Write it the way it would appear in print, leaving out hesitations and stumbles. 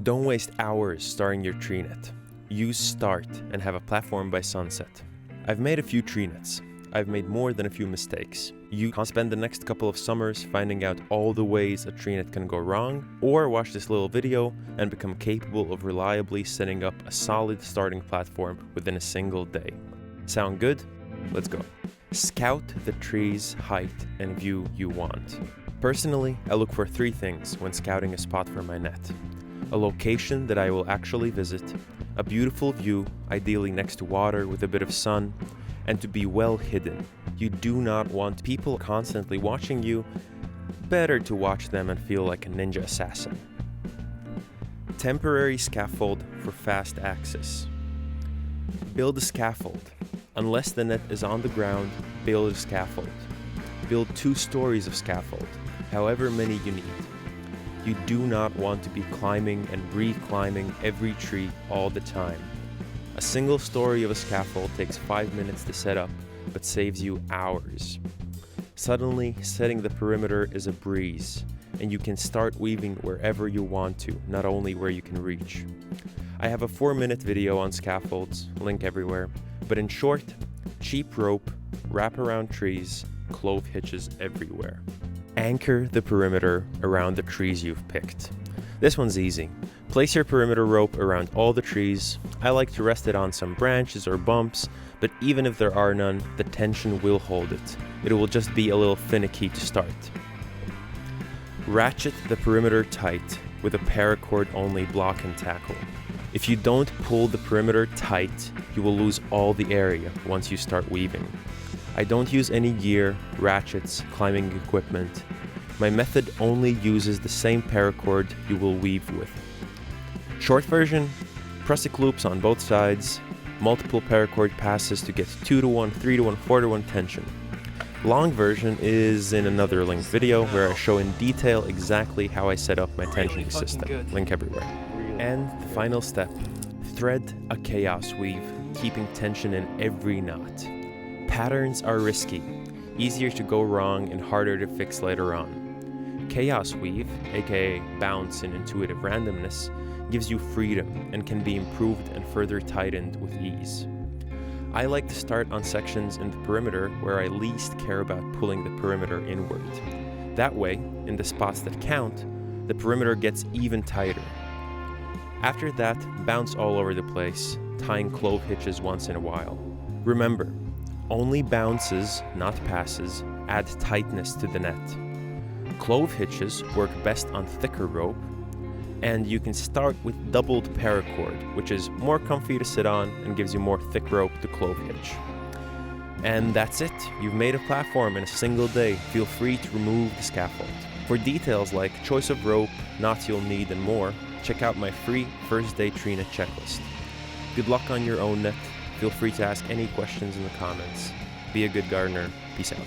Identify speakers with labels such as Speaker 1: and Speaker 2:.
Speaker 1: Don't waste hours starting your treenet. Use S.T.A.R.T and have a platform by sunset. I've made a few treenets. I've made more than a few mistakes. You can spend the next couple of summers finding out all the ways a treenet can go wrong, or watch this little video and become capable of reliably setting up a solid starting platform within a single day. Sound good? Let's go. Scout the tree's height and view you want. Personally, I look for three things when scouting a spot for my net. A location that I will actually visit, a beautiful view, ideally next to water with a bit of sun, and to be well hidden. You do not want people constantly watching you. Better to watch them and feel like a ninja assassin. Temporary scaffold for fast access. Build a scaffold. Unless the net is on the ground, build a scaffold. Build 2 stories of scaffold, however many you need. You do not want to be climbing and re-climbing every tree all the time. A single story of a scaffold takes 5 minutes to set up, but saves you hours. Suddenly, setting the perimeter is a breeze, and you can start weaving wherever you want to, not only where you can reach. I have a 4-minute video on scaffolds, link everywhere, but in short, cheap rope, wrap around trees, clove hitches everywhere. Anchor the perimeter around the trees you've picked. This one's easy. Place your perimeter rope around all the trees. I like to rest it on some branches or bumps, but even if there are none, the tension will hold it. It will just be a little finicky to start. Ratchet the perimeter tight with a paracord only block and tackle. If you don't pull the perimeter tight, you will lose all the area once you start weaving. I don't use any gear, ratchets, climbing equipment. My method only uses the same paracord you will weave with. Short version, prusik loops on both sides, multiple paracord passes to get 2-to-1, 3-to-1, 4-to-1 tension. Long version is in another linked video where I show in detail exactly how I set up my tension system. Link everywhere. And the final step, thread a chaos weave, keeping tension in every knot. Patterns are risky, easier to go wrong and harder to fix later on. Chaos weave, aka bounce and intuitive randomness, gives you freedom and can be improved and further tightened with ease. I like to start on sections in the perimeter where I least care about pulling the perimeter inward. That way, in the spots that count, the perimeter gets even tighter. After that, bounce all over the place, tying clove hitches once in a while. Remember, only bounces, not passes, add tightness to the net. Clove hitches work best on thicker rope, and you can start with doubled paracord, which is more comfy to sit on and gives you more thick rope to clove hitch. And that's it. You've made a platform in a single day. Feel free to remove the scaffold. For details like choice of rope, knots you'll need, and more, check out my free First-Day Treenet checklist. Good luck on your own net. Feel free to ask any questions in the comments. Be a good gardener. Peace out.